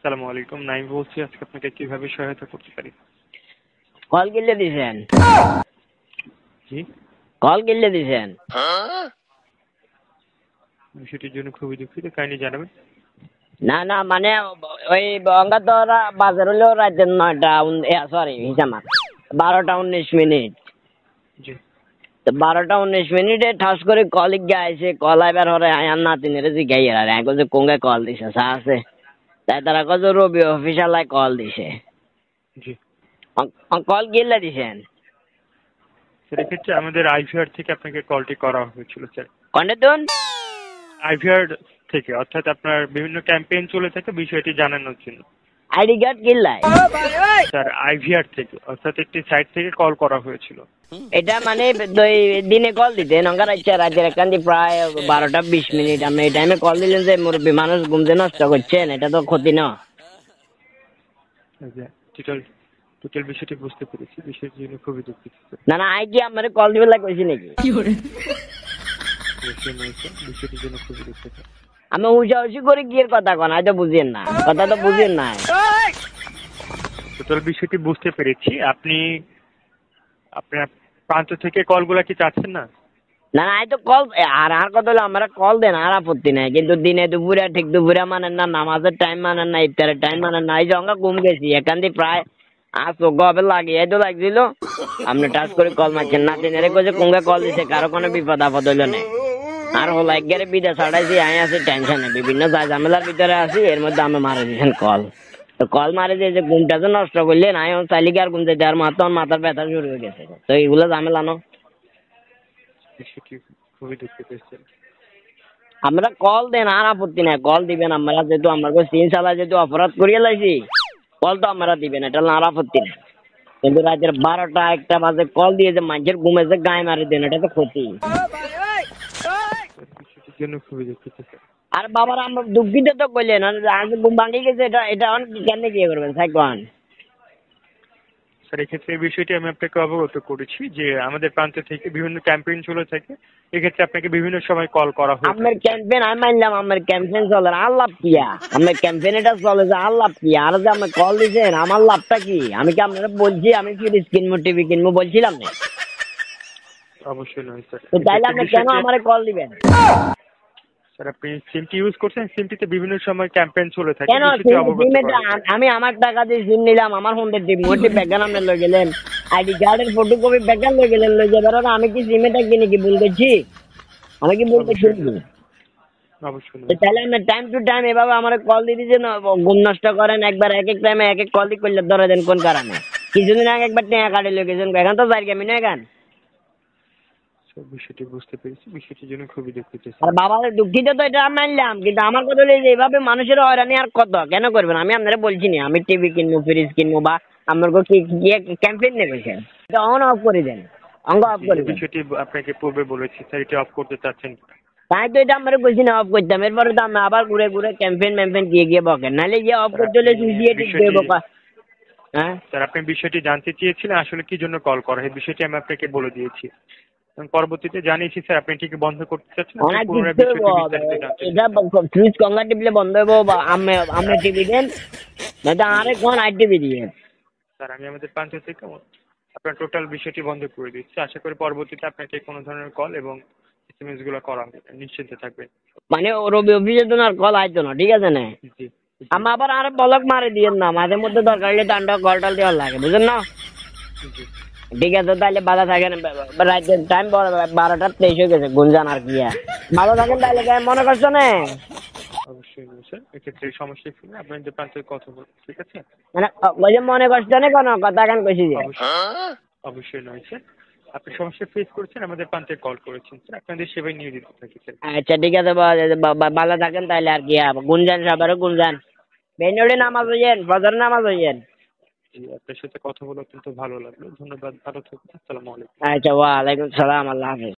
আসসালামু আলাইকুম, নাইম বলছি। আজকে আপনাকে কিভাবে সহায়তা করতে পারি? কল কিনলে দিছেন? জি, কল কিনলে দিছেন? বিষয়টির জন্য খুবই দুঃখিত, কাইন্ডলি জানাবেন। না না, মানে ওই বঙ্গা তো ওরা বাজার হলেও রাত 9টা, সরি হিসাব 12টা 19 মিনিট। জি, তো 12টা 19 মিনিটে ঠাস করে কল গাইছে, কল আইবার হরে আয়ার নাতিনের জিগাই আর এখন যে কোঙ্গে কল দিছে চা আছে, তাই তারা কত রবি অফিসালাই কল দিছে। জি কল কিনলে দিছেন? স্যার, এক্ষেত্রে আমাদের আইভিআর থেকে আপনাকে কলটি করা হয়েছিল স্যার। কন্ডে তুন আইভিআর থেকে, অর্থাৎ আপনার বিভিন্ন ক্যাম্পেইন চলে থাকে, বিষয়টি জানানোর জন্য। আইডি কার্ড কিনলাই? স্যার, আইভিআর থেকে, অর্থাৎ একটি সাইট থেকে কল করা হয়েছিল। এটা মানে দিনে কল দিতেন অঙ্গার রাতের একান্তি প্রায় 12টা 20 মিনিট। আপনি এই টাইমে কল দিলেন যে মুরব্বী মানুষ ঘুমতে নষ্ট করছেন, এটা তো ক্ষতি না? টোটাল টোটাল বিষয়টি বুঝতে পেরেছি, বিষয়টির জন্য খুবই দুঃখিত স্যার। না না, আই কি আমার কল দিবে লাগছে নাকি? অবশ্যই নয় স্যার, বিষয়টির জন্য খুবই দুঃখিত। আমি উচাউচি করে গিয়ে কথা কন, আই তো বুঝেন না, কথা তো বুঝেন না। টোটাল বিষয়টি বুঝতে পেরেছি। আপনি আপনার প্রান্ত থেকে কলগুলা কি চাচ্ছেন না? না না, আই তো কল আর কথা হলো আমরা কল দেন, আর আপত্তি নাই, কিন্তু দিনে দুপুরে ঠিক দুপুরে মানেন না, নামাজের টাইম মানেন না, ইফতারের টাইম মানেন না। এই যে অঙ্গা ঘুম গেছি একান্তি প্রায় গবে লাগিয়ে তো লাগছিল, আপনি টাচ করে কল মারছেন না। দিনের কইছে কোঙ্গা কল দিছে, কারো কোনো বিপদ আপদ হইলো না। আর হলো একবারে বিদা ছাড়াইছি, আই আছি টেনশনে, বিভিন্ন ঝামেলার ভিতরে আছি, এর মধ্যে আমি মারা দিয়েছেন কল। তো কল মারে দিয়ে যে ঘুমটা তো নষ্ট করলেন, আই চাইলে আর ঘুম যেতে আর মাথার ব্যথা শুরু হয়ে গেছে। তো এগুলো ঝামেলা না। বিষয়টি খুবই দুঃখিত স্যার। আমরা কল দেন, আর আপত্তি নাই, কল দিবেন। আমরা যেহেতু আমার সিন চালা যেহেতু অপরাধ করিয়ে লাইছি, কল তো আমরা দিবেন, এটা আর আপত্তি নাই। কিন্তু রাতের 12টা 1টা বাজে কল দিয়ে যে মানুষের ঘুমে যে গায়ে মারি দেন, এটা তো ক্ষতি। বিষয়টির জন্য খুবই দুঃখিত স্যার। আর বাবার আমরা দুঃখিত তো করলেন, আজ ঘুম ভাঙি গেছে, এটা এটা কেন কি করবেন সাইকন? স্যার, এক্ষেত্রে এই বিষয়টি আমি আপনাকে অবগত করেছি যে আমাদের প্রান্ত থেকে বিভিন্ন ক্যাম্পেইন চলে থাকে, এক্ষেত্রে আপনাকে বিভিন্ন সময় কল করা হয়ে আমার থাকে। ক্যাম্পেইন আমি মানলাম, আমার ক্যাম্পেইন চলে, আর লাভ কি? আমার ক্যাম্পেইন এটা চলে যে আর লাভ কি? আর যে আমার কল দিয়েছেন, আমার লাভটা কি? আমি কি আপনারা বলছি আমি ফ্রিজ কিনবো, টিভি কিনবো বলছিলাম না? অবশ্যই নয় স্যার। তো তাইলে এক্ষেত্রে আপনি কেন বিষয়টি, আমার কল দিবেন? স্যার আপনি সিমটি ইউজ করছেন, সিমটিতে বিভিন্ন সময় ক্যাম্পেইন চলে থাকে, কেন বিষয়টি অবগত সিমেটা করা হয়। আমি আমার টাকা দিয়ে সিম নিলাম, আমার ফোনের টিভি ওটি ব্যাগান আপনি লই গেলেন, আইডি কার্ডের ফটোকপি ব্যাগান লই গেলেন, লই যাবার আর আমি কি সিমেটা কিনে কি ভুল করছি? আমি কি ভুল করছি? অবশ্যই নয়, অবশ্যই তো নয় স্যার। তাহলে আপনি টাইম টু টাইম এভাবে আমার কল দিয়ে দিয়েছেন, ঘুম নষ্ট করেন, একবার এক এক টাইমে এক এক কল দিয়ে করলে ধরে দেন কোন কারণে? কিছুদিন আগে একবার টেয়া কাটে লই গেছেন, এখন তো যাই আমি না এখন। স্যার, বিষয়টি বুঝতে পেরেছি, বিষয়টির জন্য খুবই দুঃখিত আর স্যার। বাবা দুঃখিত তো এটা মানলাম, কিন্তু আমার কথা হলো যে এইভাবে মানুষের হয়রানি আর কত কেন করবেন? আমি আপনারা বলছি না আমি টিভি কিনবো, ফ্রিজ কিনবো, বা আমার কি ক্যাম্পেইন নেবেছেন, এটা অন অফ করে দেন, অঙ্গ অফ জি, করে এই দেন। বিষয়টি আপনাকে পূর্বে বলেছি স্যার, এটি অফ করতে চাচ্ছেন কিনা? তাই তো এটা আমরা বলছি না অফ করতাম, এরপরে তো আমরা আবার ঘুরে ঘুরে ক্যাম্পেইন ম্যাম্পেইন গিয়ে গিয়ে বকেন, নাহলে গিয়ে অফ স্যার করতে আপনি হলে দিয়ে ঠিক বিষয়টি, দেবো। হ্যাঁ স্যার আপনি বিষয়টি জানতে চেয়েছিলেন আসলে কি জন্য কল করা, এই বিষয়টি আমি আপনাকে বলে দিয়েছি এবং পরবর্তীতে জানিয়েছি। স্যার আপনি ঠিকই বন্ধ করতে চাচ্ছেন, আপনি অনেক পুনরায় কিছু বিষয়টি বিস্তারিত জানতে এটা চাচ্ছেন। ফ্রিজ কঙ্গা টিপলে বন্ধ হইব, বা আমি টিভি দেন, নয়তো আরেক কোন আই টিভি দিয়ে। স্যার আমি আমাদের প্রান্ত থেকে আপনার টোটাল বিষয়টি বন্ধ করে দিচ্ছি। আশা করি পরবর্তীতে আপনাকে কোনো ধরনের কল এবং এসএমএস গুলো করা হবে না। নিশ্চিন্তে থাকবেন। মানে রবি অফিসে তো আর কল আইতো না, ঠিক আছে না? জি, জি, আমি আবার আর বলক মারি দিয়েন না, মাঝে মধ্যে দরকার হলে টান্ডা কল টল দেওয়ার লাগে, বুঝেন না? জি। ঠিক আছে, তাহলে বাধা থাকেন। রাতের টাইম 12টা 23 হয়ে গেছে, গুঞ্জান আর কি ভালো থাকেন তাহলে, মনে করছো না? অবশ্যই নয় স্যার, এক্ষেত্রে এই সমস্যা ছিল আপনাদের প্রান্ত থেকে কথা বলবো, ঠিক আছে? মানে ওই যে মনে করছো না কোনো কথা কেন কইছি যে? অবশ্যই, অবশ্যই নয় স্যার। আপনি সমস্যা ফেস করছেন, আমাদের প্রান্তে কল করেছেন স্যার, আপনাদের সেবায় নিয়োজিত থাকি স্যার। আচ্ছা ঠিক আছে, ভালো থাকেন তাহলে আর কি। গুঞ্জান সবারও গুঞ্জান, বেনলে জি, নামাজ হইয়েন, ফজর নামাজ হইয়েন। জি, আপনার সাথে কথা বলে অত্যন্ত ভালো লাগলো। ধন্যবাদ, ভালো থাকবেন। আসসালামু আলাইকুম। আচ্ছা, ওয়ালাইকুম সালাম, আল্লাহ হাফেজ।